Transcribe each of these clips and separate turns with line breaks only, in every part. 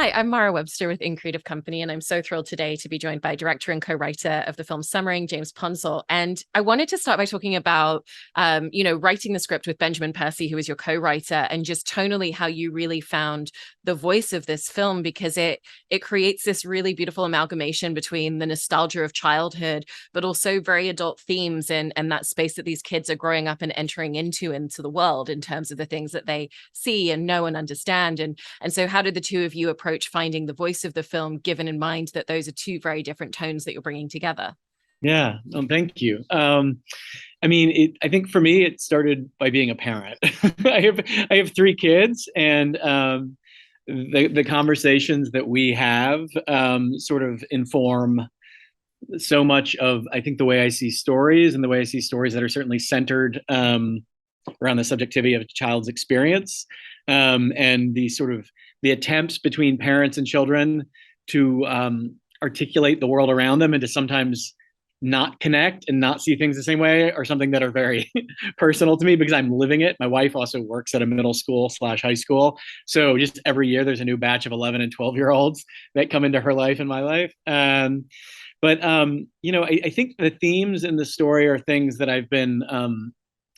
Hi, I'm Mara Webster with In Creative Company, and I'm so thrilled today to be joined by director and co-writer of the film Summering, James Ponsoldt. And I wanted to start by talking about, writing the script with Benjamin Percy, who is your co-writer, and just tonally how you really found the voice of this film, because it creates this really beautiful amalgamation between the nostalgia of childhood, but also very adult themes and that space that these kids are growing up and entering into the world in terms of the things that they see and know and understand. And so how did the two of you approach finding the voice of the film, given in mind that those are two very different tones that you're bringing together?
Yeah, thank you. I think for me, it started by being a parent. I have three kids, and the conversations that we have sort of inform so much of, I think, the way I see stories, and the way I see stories that are certainly centered around the subjectivity of a child's experience, and the attempts between parents and children to articulate the world around them, and to sometimes not connect and not see things the same way, are something that are very personal to me because I'm living it. My wife also works at a middle school slash high school. So just every year there's a new batch of 11 and 12 year olds that come into her life and my life. I think the themes in the story are things that I've been,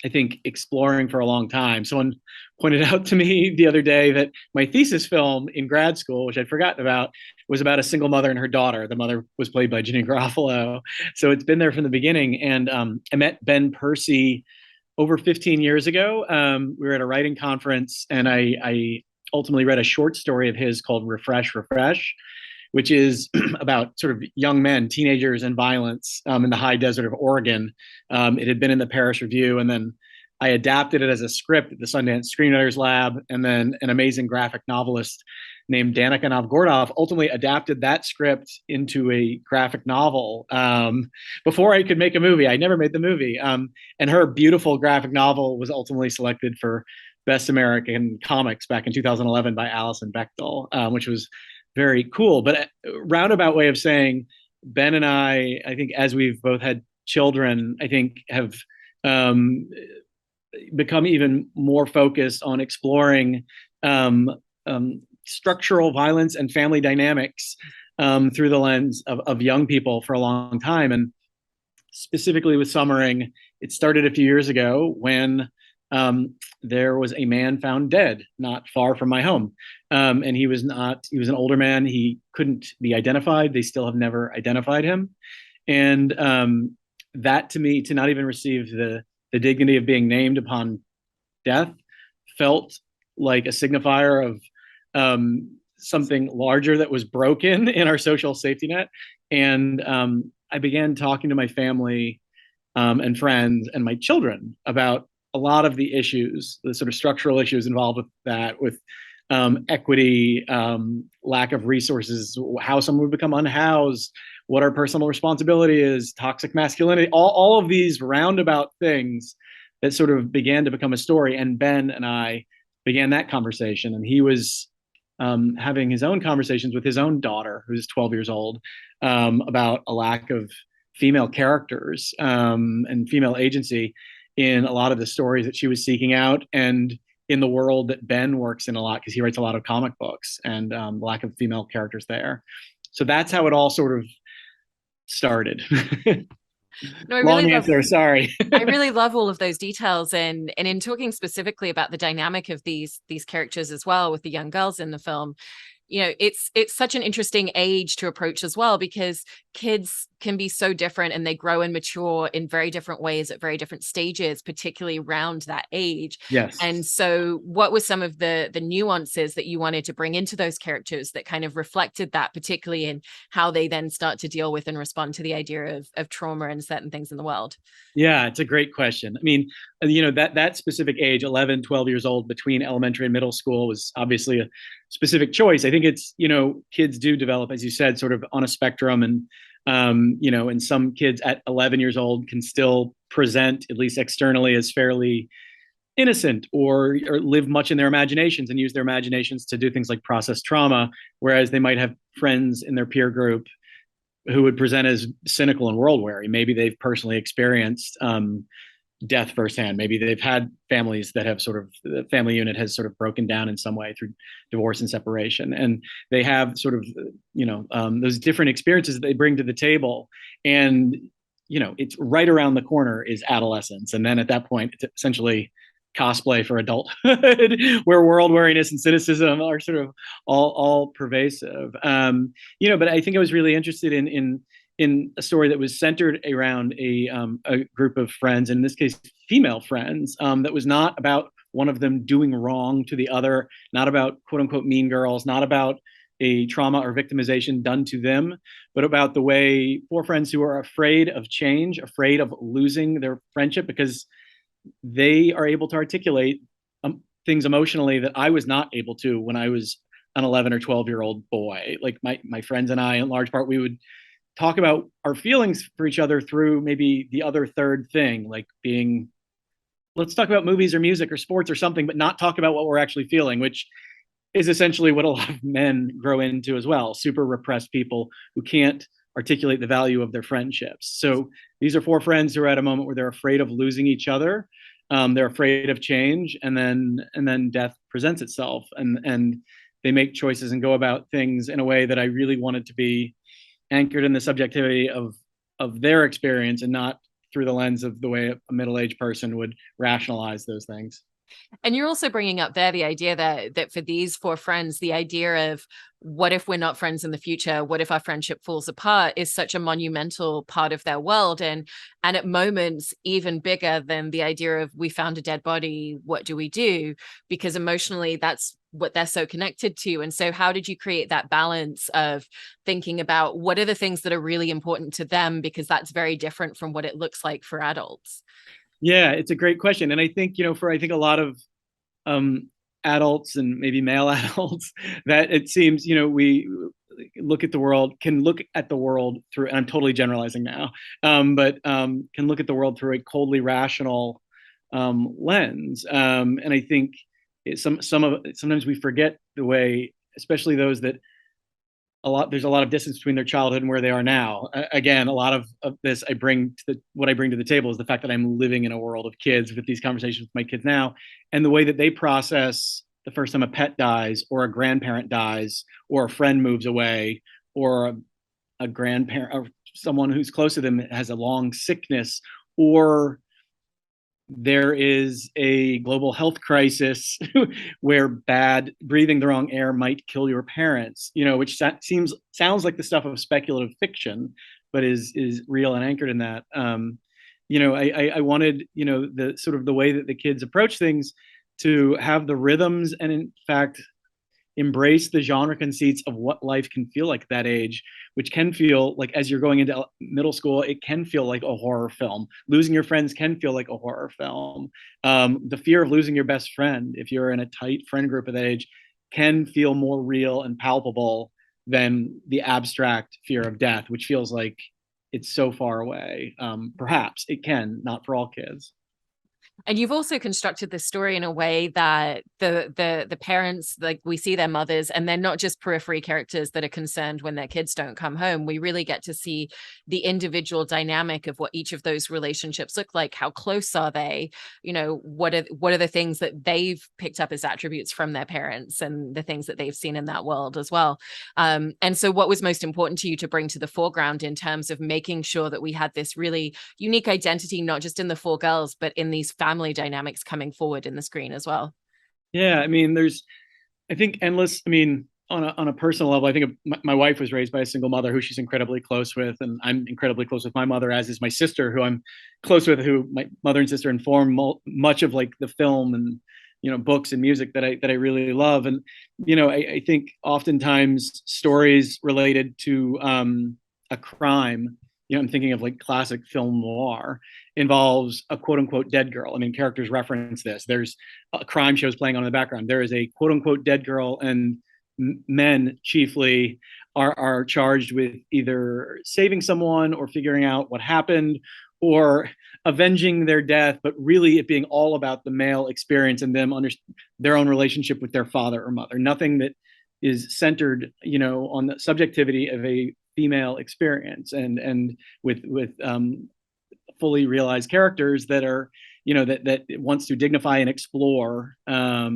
I think, exploring for a long time. Someone pointed out to me the other day that my thesis film in grad school, which I'd forgotten about, was about a single mother and her daughter. The mother was played by Ginny Garofalo. So it's been there from the beginning. And I met Ben Percy over 15 years ago. We were at a writing conference, and I ultimately read a short story of his called Refresh, Refresh, which is about sort of young men, teenagers, and violence in the high desert of Oregon. It had been in the Paris Review, and then I adapted it as a script at the Sundance Screenwriters Lab, and then an amazing graphic novelist named Danica Novgorod ultimately adapted that script into a graphic novel before I could make a movie. I never made the movie. And her beautiful graphic novel was ultimately selected for Best American Comics back in 2011 by Alison Bechdel, which was very cool. But a roundabout way of saying, Ben and I think as we've both had children, I think have become even more focused on exploring structural violence and family dynamics through the lens of young people for a long time. And specifically with Summering, it started a few years ago when there was a man found dead not far from my home. And he was an older man. He couldn't be identified. They still have never identified him. And that, to me, to not even receive the dignity of being named upon death, felt like a signifier of something larger that was broken in our social safety net. And I began talking to my family and friends and my children about a lot of the issues, the sort of structural issues involved with that, with equity, lack of resources, how someone would become unhoused, what our personal responsibility is, toxic masculinity, all of these roundabout things that sort of began to become a story. And Ben and I began that conversation, and he was having his own conversations with his own daughter, who's 12 years old, about a lack of female characters and female agency in a lot of the stories that she was seeking out, and in the world that Ben works in a lot, because he writes a lot of comic books, and lack of female characters there. So that's how it all sort of started.
No, I really
Long
love
answer, sorry.
I really love all of those details, and in talking specifically about the dynamic of these characters as well with the young girls in the film. It's such an interesting age to approach as well, because kids can be so different and they grow and mature in very different ways at very different stages, particularly around that age.
Yes.
And so what were some of the nuances that you wanted to bring into those characters that kind of reflected that, particularly in how they then start to deal with and respond to the idea of trauma and certain things in the world?
Yeah, it's a great question. I mean, that specific age, 11, 12 years old, between elementary and middle school, was obviously a specific choice. I think it's, kids do develop, as you said, sort of on a spectrum. And, and some kids at 11 years old can still present, at least externally, as fairly innocent, or live much in their imaginations and use their imaginations to do things like process trauma, whereas they might have friends in their peer group who would present as cynical and world weary. Maybe they've personally experienced death firsthand. Maybe they've had families that have sort of, the family unit has sort of broken down in some way through divorce and separation, and they have sort of, those different experiences that they bring to the table. And it's right around the corner is adolescence, and then at that point, it's essentially cosplay for adulthood, where world weariness and cynicism are sort of all pervasive. But I think I was really interested in a story that was centered around a group of friends, in this case, female friends, that was not about one of them doing wrong to the other, not about quote unquote mean girls, not about a trauma or victimization done to them, but about the way four friends who are afraid of change, afraid of losing their friendship, because they are able to articulate things emotionally that I was not able to when I was an 11 or 12-year-old boy. Like my friends and I, in large part, we would talk about our feelings for each other through maybe the other third thing, like being, let's talk about movies or music or sports or something, but not talk about what we're actually feeling, which is essentially what a lot of men grow into as well. Super repressed people who can't articulate the value of their friendships. So these are four friends who are at a moment where they're afraid of losing each other. They're afraid of change, and then death presents itself, and they make choices and go about things in a way that I really wanted to be anchored in the subjectivity of their experience, and not through the lens of the way a middle-aged person would rationalize those things.
And you're also bringing up there the idea that for these four friends, the idea of what if we're not friends in the future? What if our friendship falls apart is such a monumental part of their world. And at moments, even bigger than the idea of we found a dead body, what do we do? Because emotionally, that's what they're so connected to. And so how did you create that balance of thinking about what are the things that are really important to them? Because that's very different from what it looks like for adults.
Yeah, it's a great question. And I think, I think a lot of adults, and maybe male adults, that it seems, we can look at the world through, and I'm totally generalizing now, but can look at the world through a coldly rational lens. And I think sometimes we forget the way, especially those that there's a lot of distance between their childhood and where they are now. Again, a lot of this what I bring to the table is the fact that I'm living in a world of kids with these conversations with my kids now, and the way that they process the first time a pet dies, or a grandparent dies, or a friend moves away, or a grandparent or someone who's close to them has a long sickness, or there is a global health crisis where breathing the wrong air might kill your parents, which sounds like the stuff of speculative fiction, but is real and anchored in that. I wanted, the sort of the way that the kids approach things to have the rhythms, and in fact embrace the genre conceits of what life can feel like at that age, which can feel like, as you're going into middle school, it can feel like a horror film. Losing your friends can feel like a horror film. The fear of losing your best friend, if you're in a tight friend group at that age, can feel more real and palpable than the abstract fear of death, which feels like it's so far away. Perhaps it can, not for all kids.
And you've also constructed this story in a way that the parents, like, we see their mothers, and they're not just periphery characters that are concerned when their kids don't come home. We really get to see the individual dynamic of what each of those relationships look like. How close are they? What are the things that they've picked up as attributes from their parents, and the things that they've seen in that world as well. And so what was most important to you to bring to the foreground in terms of making sure that we had this really unique identity, not just in the four girls, but in these family dynamics coming forward in the screen as well?
Yeah, I mean, I think, endless. I mean, on a personal level, I think my wife was raised by a single mother who she's incredibly close with, and I'm incredibly close with my mother, as is my sister, who I'm close with, who my mother and sister inform much of, like, the film and books and music that I really love. And I think oftentimes stories related to a crime, I'm thinking of like classic film noir, involves a quote unquote dead girl. I mean, characters reference this. There's crime shows playing on in the background. There is a quote unquote dead girl, and men chiefly are charged with either saving someone, or figuring out what happened, or avenging their death, but really it being all about the male experience and them their own relationship with their father or mother. Nothing that is centered, on the subjectivity of a female experience, and with fully realized characters that are, that wants to dignify and explore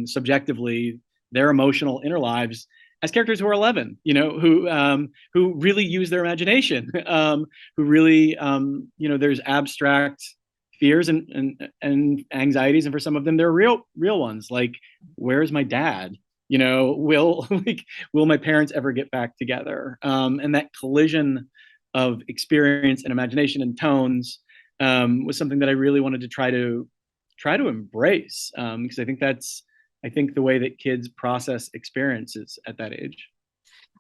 subjectively their emotional inner lives as characters who are 11, who really use their imagination, who really, there's abstract fears and anxieties, and for some of them, they're real ones. Like, where's my dad? Will will my parents ever get back together? And that collision of experience and imagination and tones was something that I really wanted to try to embrace, because I think the way that kids process experiences at that age.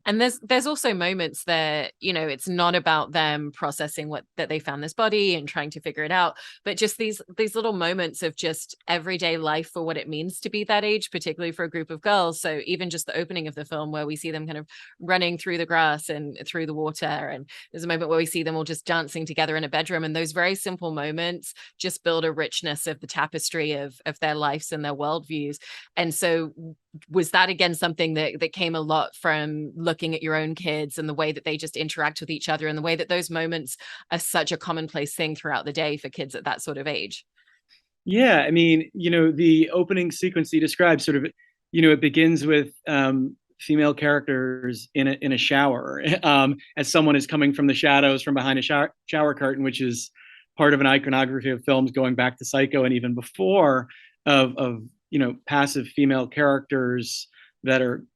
And there's also moments that, it's not about them processing that they found this body and trying to figure it out, but just these little moments of just everyday life for what it means to be that age, particularly for a group of girls. So even just the opening of the film where we see them kind of running through the grass and through the water, and there's a moment where we see them all just dancing together in a bedroom, and those very simple moments just build a richness of the tapestry of their lives and their worldviews. And so was that again something that came a lot from looking at your own kids and the way that they just interact with each other, and the way that those moments are such a commonplace thing throughout the day for kids at that sort of age?
Yeah, I mean, the opening sequence you described sort of, it begins with female characters in a shower, as someone is coming from the shadows from behind a shower curtain, which is part of an iconography of films going back to Psycho and even before, of passive female characters that are,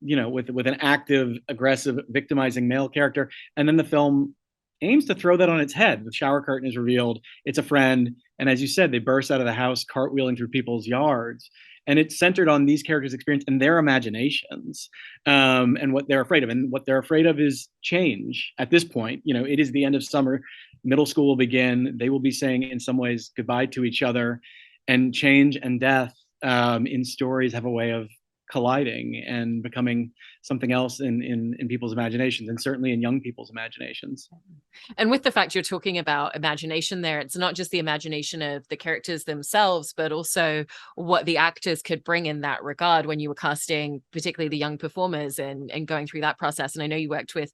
with an active, aggressive, victimizing male character. And then the film aims to throw that on its head. The shower curtain is revealed. It's a friend. And as you said, they burst out of the house, cartwheeling through people's yards. And it's centered on these characters' experience and their imaginations, and what they're afraid of. And what they're afraid of is change at this point. It is the end of summer. Middle school will begin. They will be saying, in some ways, goodbye to each other. And change and death, in stories, have a way of colliding and becoming something else in people's imaginations, and certainly in young people's imaginations.
And with the fact you're talking about imagination there, it's not just the imagination of the characters themselves, but also what the actors could bring in that regard when you were casting, particularly the young performers, and going through that process. And I know you worked with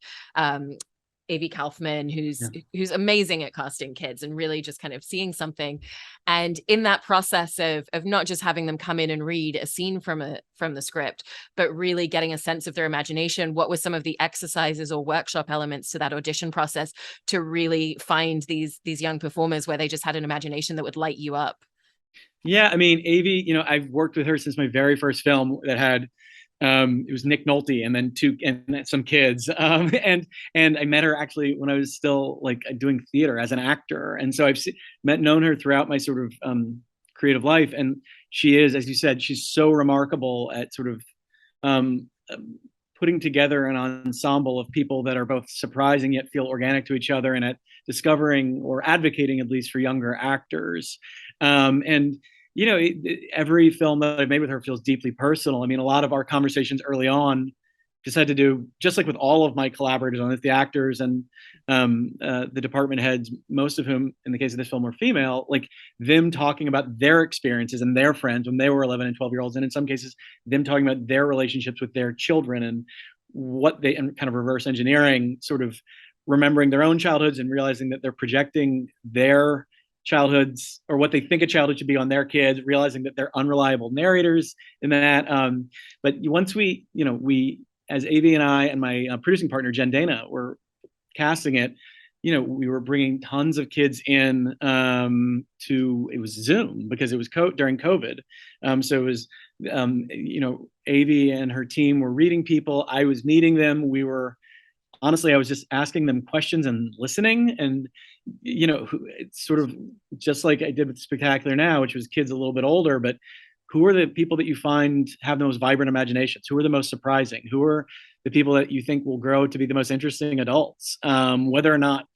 A.V. Kaufman, who's amazing at casting kids and really just kind of seeing something. And in that process of not just having them come in and read a scene from the script, but really getting a sense of their imagination, what were some of the exercises or workshop elements to that audition process to really find these young performers where they just had an imagination that would light you up?
Yeah, I mean, Avi, I've worked with her since my very first film that had, it was Nick Nolte and then some kids, and I met her actually when I was still like doing theater as an actor, and so I've known her throughout my sort of creative life, and she is, as you said, she's so remarkable at sort of um, putting together an ensemble of people that are both surprising yet feel organic to each other, and at discovering or advocating at least for younger actors, and every film that I've made with her feels deeply personal. I mean, a lot of our conversations early on just had to do, just like with all of my collaborators on it, the actors and the department heads, most of whom, in the case of this film, were female, like them talking about their experiences and their friends when they were 11 and 12-year-olds. And in some cases, them talking about their relationships with their children and and kind of reverse engineering, sort of remembering their own childhoods and realizing that they're projecting their childhoods or what they think a childhood should be on their kids, realizing that they're unreliable narrators in that. But once we, as AV and I and my producing partner, Jen Dana, were casting it, we were bringing tons of kids in it was Zoom because it was during COVID. So it was, AV and her team were reading people. I was meeting them. Honestly, I was just asking them questions and listening. And, it's sort of just like I did with Spectacular Now, which was kids a little bit older, but who are the people that you find have the most vibrant imaginations? Who are the most surprising? Who are the people that you think will grow to be the most interesting adults? Whether or not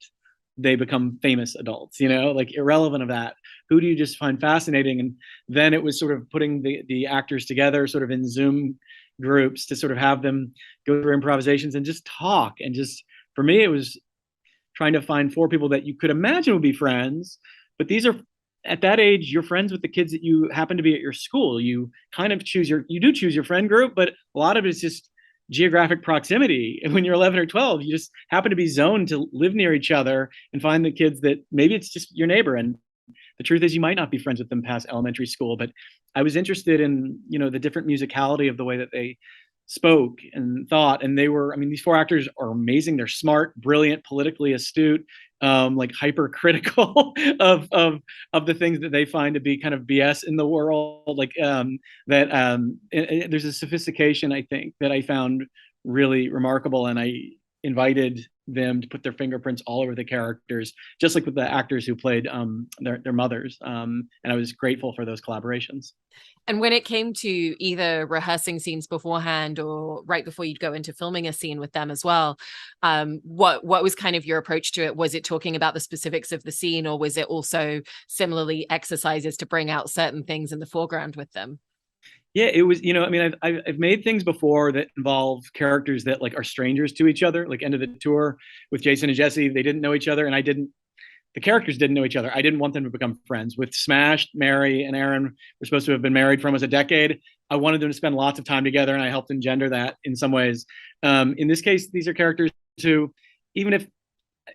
they become famous adults, like irrelevant of that. Who do you just find fascinating? And then it was sort of putting the actors together sort of in Zoom groups to sort of have them go through improvisations and just talk. And just, for me, it was trying to find 4 people that you could imagine would be friends, but these are, at that age, you're friends with the kids that you happen to be at your school. You kind of choose your friend group, but a lot of it is just geographic proximity. And when you're 11 or 12, you just happen to be zoned to live near each other and find the kids that maybe it's just your neighbor. And the truth is you might not be friends with them past elementary school. But I was interested in, the different musicality of the way that they spoke and thought. And they were, I mean, these four actors are amazing. They're smart, brilliant, politically astute, like hypercritical of the things that they find to be kind of BS in the world. Like that there's a sophistication, I think, that I found really remarkable. And I invited them to put their fingerprints all over the characters, just like with the actors who played their mothers. And I was grateful for those collaborations.
And when it came to either rehearsing scenes beforehand or right before you'd go into filming a scene with them as well, what was kind of your approach to it? Was it talking about the specifics of the scene, or was it also similarly exercises to bring out certain things in the foreground with them?
Yeah, it was, I mean, I've made things before that involve characters that like are strangers to each other, like End of the Tour with Jason and Jesse. They didn't know each other, and the characters didn't know each other. I didn't want them to become friends. With Smash, Mary and Aaron were supposed to have been married for almost a decade. I wanted them to spend lots of time together, and I helped engender that in some ways. In this case, these are characters who, even if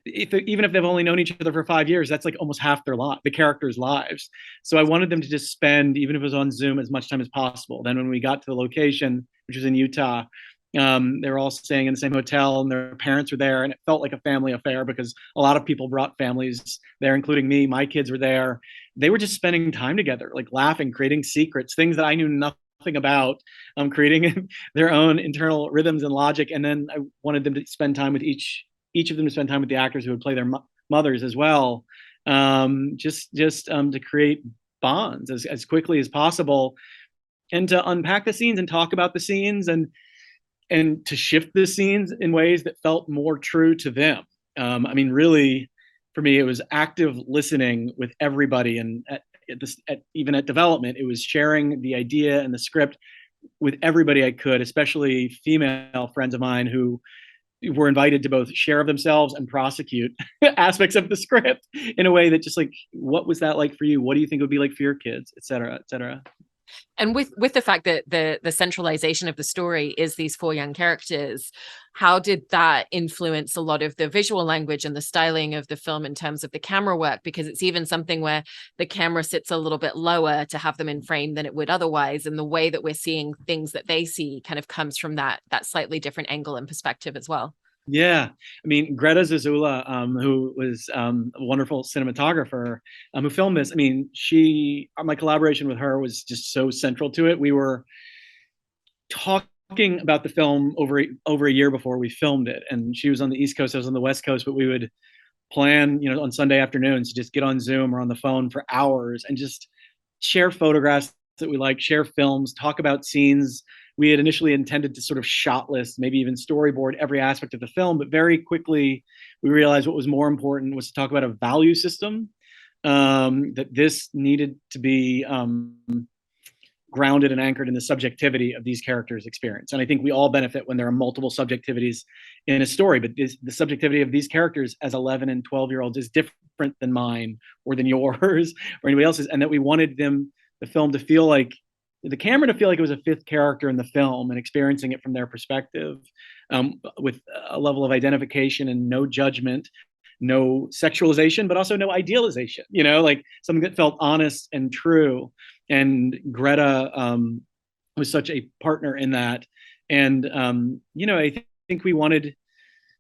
they've only known each other for 5 years, that's like almost half the characters' lives. So I wanted them to just spend, even if it was on Zoom, as much time as possible. Then when we got to the location, which was in Utah, they were all staying in the same hotel, and their parents were there, and it felt like a family affair because a lot of people brought families there, including me. My kids were there. They were just spending time together, like laughing, creating secrets, things that I knew nothing about, creating their own internal rhythms and logic. And then I wanted them to spend time with each of them to spend time with the actors who would play their mothers as well, just to create bonds as quickly as possible, and to unpack the scenes and talk about the scenes, and to shift the scenes in ways that felt more true to them. I mean, really, for me, it was active listening with everybody, and even at development, it was sharing the idea and the script with everybody I could, especially female friends of mine who were invited to both share of themselves and prosecute aspects of the script in a way that just like, what was that like for you? What do you think it would be like for your kids, et cetera, et cetera.
And with the fact that the centralization of the story is these four young characters, how did that influence a lot of the visual language and the styling of the film in terms of the camera work? Because it's even something where the camera sits a little bit lower to have them in frame than it would otherwise, and the way that we're seeing things that they see kind of comes from that slightly different angle and perspective as well.
Yeah, I mean, Greta Zazula, who was a wonderful cinematographer, who filmed this. I mean, my collaboration with her was just so central to it. We were talking about the film over a year before we filmed it, and she was on the East Coast, I was on the West Coast, but we would plan, on Sunday afternoons, to just get on Zoom or on the phone for hours and just share photographs that we like, share films, talk about scenes. We had initially intended to sort of shot list, maybe even storyboard every aspect of the film, but very quickly we realized what was more important was to talk about a value system, that this needed to be grounded and anchored in the subjectivity of these characters' experience. And I think we all benefit when there are multiple subjectivities in a story, but the subjectivity of these characters as 11 and 12-year-olds is different than mine or than yours or anybody else's, and that we wanted the film to feel like, the camera to feel like it was a fifth character in the film and experiencing it from their perspective, with a level of identification and no judgment, no sexualization, but also no idealization, like something that felt honest and true. And Greta was such a partner in that. And, I think we wanted,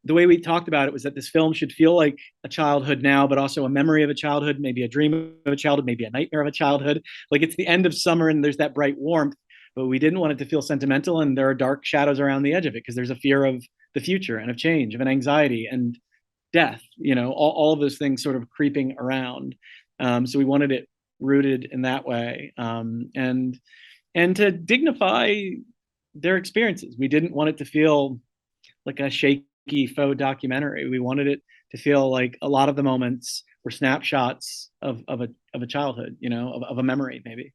the way we talked about it was that this film should feel like a childhood now, but also a memory of a childhood, maybe a dream of a childhood, maybe a nightmare of a childhood. Like, it's the end of summer and there's that bright warmth, but we didn't want it to feel sentimental, and there are dark shadows around the edge of it because there's a fear of the future and of change, of an anxiety and death, all of those things sort of creeping around. So we wanted it rooted in that way, and to dignify their experiences. We didn't want it to feel like a shaky faux documentary. We wanted it to feel like a lot of the moments were snapshots of a childhood, of a memory maybe.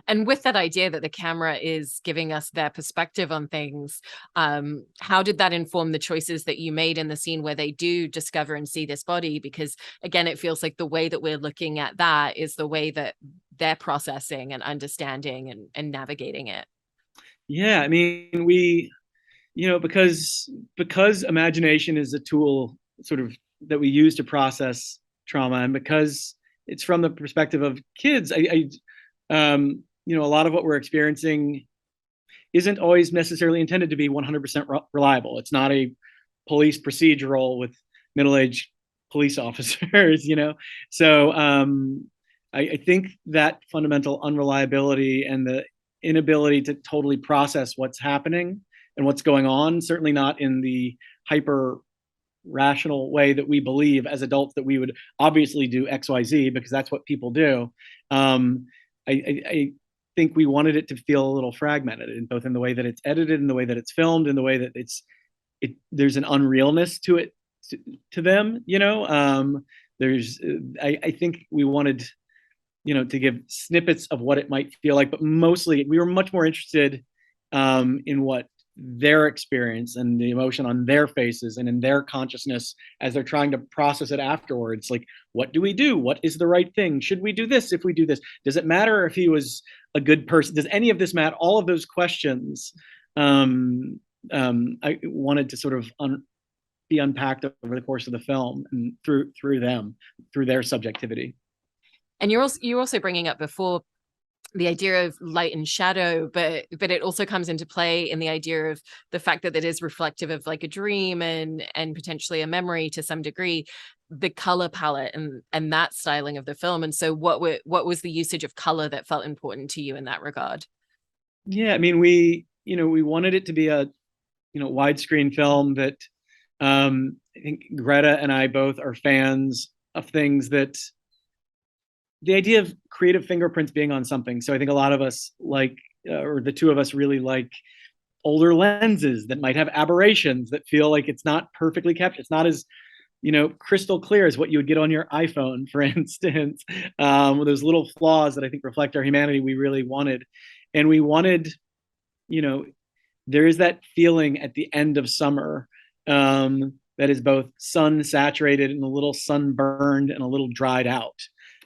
And with that idea that the camera is giving us their perspective on things, how did that inform the choices that you made in the scene where they do discover and see this body? Because again, it feels like the way that we're looking at that is the way that they're processing and understanding and navigating it.
Yeah, I mean, we because imagination is a tool sort of that we use to process trauma, and because it's from the perspective of kids, a lot of what we're experiencing isn't always necessarily intended to be 100% reliable. It's not a police procedural with middle-aged police officers, So I think that fundamental unreliability and the inability to totally process what's happening and what's going on, certainly not in the hyper rational way that we believe as adults that we would obviously do XYZ because that's what people do. I think we wanted it to feel a little fragmented, in both in the way that it's edited, in the way that it's filmed, in the way that there's an unrealness to it, to them. There's I think we wanted to give snippets of what it might feel like, but mostly we were much more interested in what their experience and the emotion on their faces and in their consciousness as they're trying to process it afterwards. Like, what do we do? What is the right thing? Should we do this if we do this? Does it matter if he was a good person? Does any of this matter? All of those questions I wanted to sort of be unpacked over the course of the film and through them, through their subjectivity.
And you're also bringing up before the idea of light and shadow, but it also comes into play in the idea of the fact that it is reflective of like a dream and potentially a memory to some degree, the color palette and that styling of the film. And so what was the usage of color that felt important to you in that regard?
Yeah, I mean, we wanted it to be a widescreen film that I think Greta and I both are fans of things that the idea of creative fingerprints being on something. So I think a lot of us like, or the two of us really like older lenses that might have aberrations that feel like it's not perfectly captured. It's not as, crystal clear as what you would get on your iPhone, for instance. Those little flaws that I think reflect our humanity we really wanted. And we wanted, there is that feeling at the end of summer that is both sun saturated and a little sunburned and a little dried out.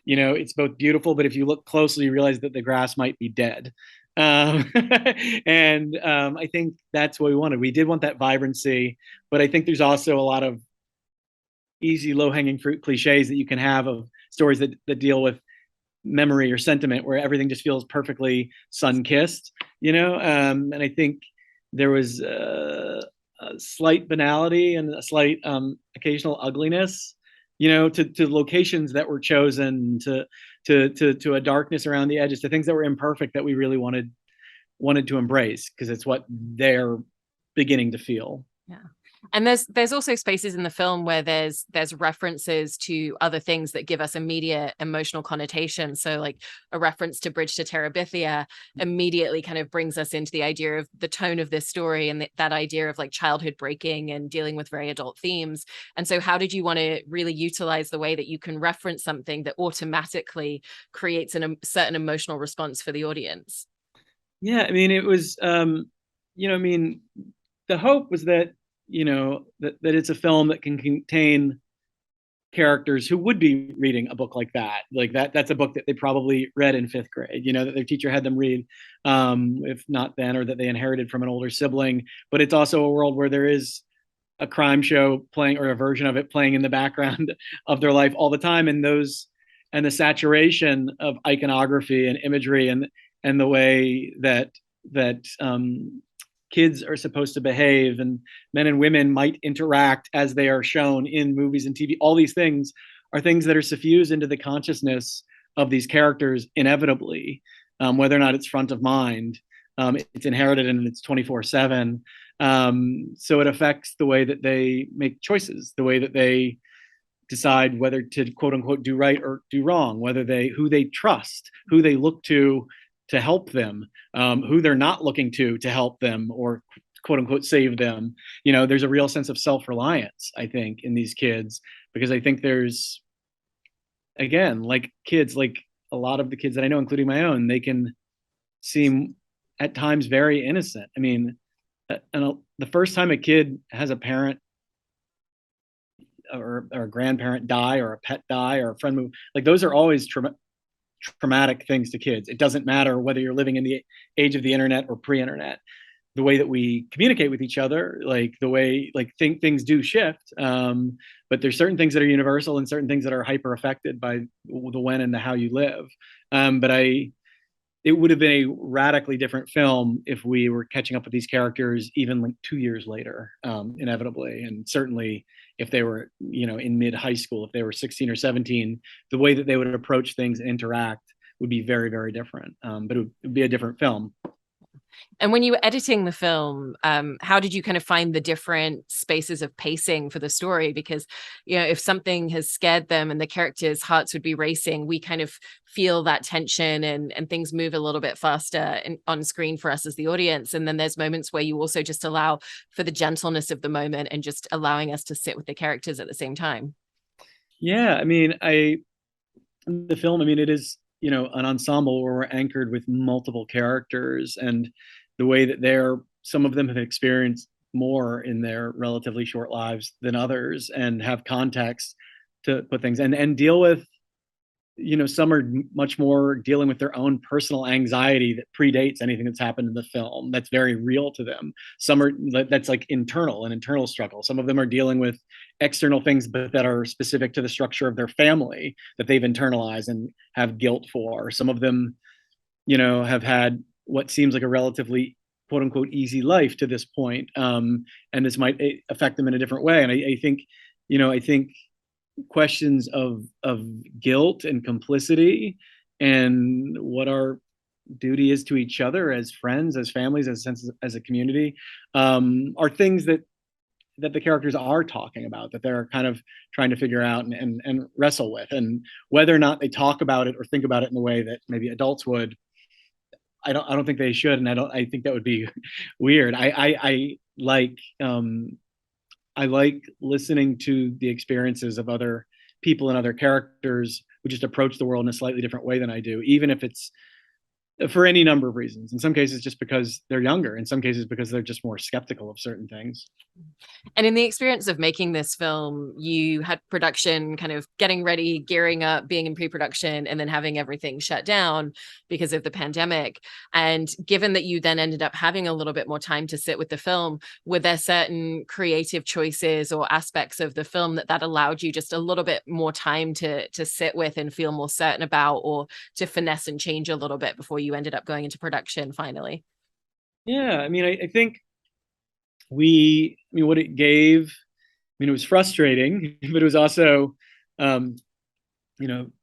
It's both beautiful, but if you look closely, you realize that the grass might be dead. And I think that's what we wanted. We did want that vibrancy, but I think there's also a lot of easy, low-hanging fruit cliches that you can have of stories that deal with memory or sentiment, where everything just feels perfectly sun-kissed, and I think there was a slight banality and a slight occasional ugliness, to locations that were chosen, to a darkness around the edges, to things that were imperfect that we really wanted to embrace because it's what they're beginning to feel.
Yeah. And there's also spaces in the film where there's references to other things that give us immediate emotional connotation. So like a reference to Bridge to Terabithia immediately kind of brings us into the idea of the tone of this story and that idea of like childhood breaking and dealing with very adult themes. And so how did you want to really utilize the way that you can reference something that automatically creates a certain emotional response for the audience?
Yeah, I mean, it was, the hope was that that it's a film that can contain characters who would be reading a book like that. Like that's a book that they probably read in fifth grade, that their teacher had them read, if not then, or that they inherited from an older sibling. But it's also a world where there is a crime show playing, or a version of it playing in the background of their life all the time. And the saturation of iconography and imagery and the way that kids are supposed to behave and men and women might interact as they are shown in movies and TV. All these things are things that are suffused into the consciousness of these characters inevitably, whether or not it's front of mind. It's inherited and it's 24/7. So it affects the way that they make choices, the way that they decide whether to quote unquote do right or do wrong, who they trust, who they look to help them, who they're not looking to help them or quote unquote save them. There's a real sense of self-reliance, I think, in these kids, because I think there's, again, like kids, like a lot of the kids that I know, including my own, they can seem at times very innocent. I mean, the first time a kid has a parent or a grandparent die, or a pet die, or a friend move, like those are always traumatic things to kids. It doesn't matter whether you're living in the age of the internet or pre-internet. the way that we communicate with each other, like the way like things do shift. But there's certain things that are universal and certain things that are hyper affected by the when and the how you live. But it would have been a radically different film if we were catching up with these characters even like 2 years later, inevitably. And certainly if they were, in mid high school, if they were 16 or 17, the way that they would approach things and interact would be very, very different. But it would be a different film.
And when you were editing the film, how did you kind of find the different spaces of pacing for the story? Because, if something has scared them and the characters' hearts would be racing, we kind of feel that tension and things move a little bit faster on screen for us as the audience. And then there's moments where you also just allow for the gentleness of the moment and just allowing us to sit with the characters at the same time.
Yeah, the film, it is, an ensemble where we're anchored with multiple characters, and the way that some of them have experienced more in their relatively short lives than others and have context to put things and deal with, some are much more dealing with their own personal anxiety that predates anything that's happened in the film. That's very real to them. Some are that's like an internal struggle. Some of them are dealing with external things, but that are specific to the structure of their family that they've internalized and have guilt for. Some of them, have had what seems like a relatively quote unquote easy life to this point. And this might affect them in a different way. And I think questions of guilt and complicity and what our duty is to each other as friends, as families, as a community, are things that the characters are talking about, that they're kind of trying to figure out and wrestle with. And whether or not they talk about it or think about it in the way that maybe adults would, I don't think they should. And I think that would be weird. I like listening to the experiences of other people and other characters who just approach the world in a slightly different way than I do, even if it's for any number of reasons. In some cases, just because they're younger. In some cases, because they're just more skeptical of certain things.
And in the experience of making this film, you had production kind of getting ready, gearing up, being in pre-production, and then having everything shut down because of the pandemic. And given that you then ended up having a little bit more time to sit with the film, were there certain creative choices or aspects of the film that allowed you just a little bit more time to sit with and feel more certain about, or to finesse and change a little bit before you ended up going into production finally?
Yeah, I think what it gave, it was frustrating, but it was also,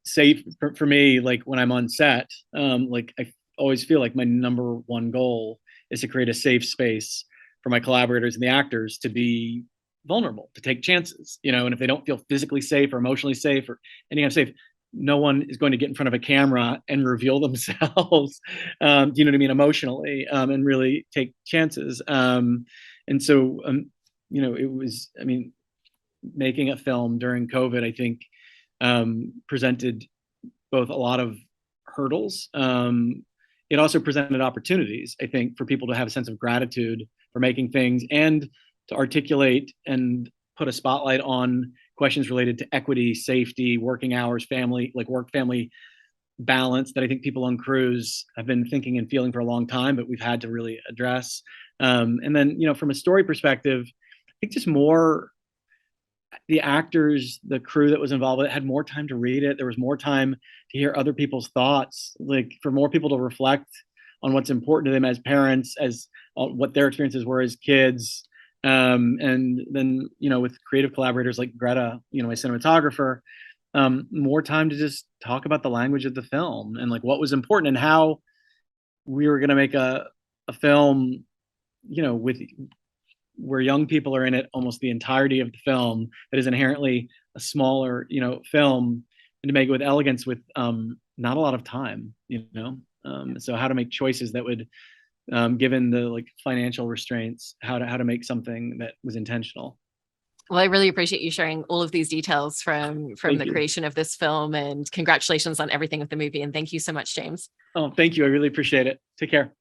safe for me. Like when I'm on set, like I always feel like my number one goal is to create a safe space for my collaborators and the actors to be vulnerable, to take chances, and if they don't feel physically safe or emotionally safe or any kind of safe, no one is going to get in front of a camera and reveal themselves, you know what I mean, emotionally, and really take chances. And so, it was, making a film during COVID, I think, presented both a lot of hurdles. It also presented opportunities, I think, for people to have a sense of gratitude for making things and to articulate and put a spotlight on questions related to equity, safety, working hours, family, like work family balance, that I think people on crews have been thinking and feeling for a long time, but we've had to really address. And then, from a story perspective, I think just more the actors, the crew that was involved with it had more time to read it. There was more time to hear other people's thoughts, like for more people to reflect on what's important to them as parents, as what their experiences were as kids. And then, with creative collaborators like Greta, my cinematographer, more time to just talk about the language of the film and like what was important and how we were going to make a film, with where young people are in it almost the entirety of the film, that is inherently a smaller, film, and to make it with elegance with not a lot of time, so how to make choices that would, given the like financial restraints, how to make something that was intentional.
Well, I really appreciate you sharing all of these details from
Thank
the
you.
creation of this film, and congratulations on everything with the movie. And thank you so much, James.
Oh, thank you. I really appreciate it. Take care.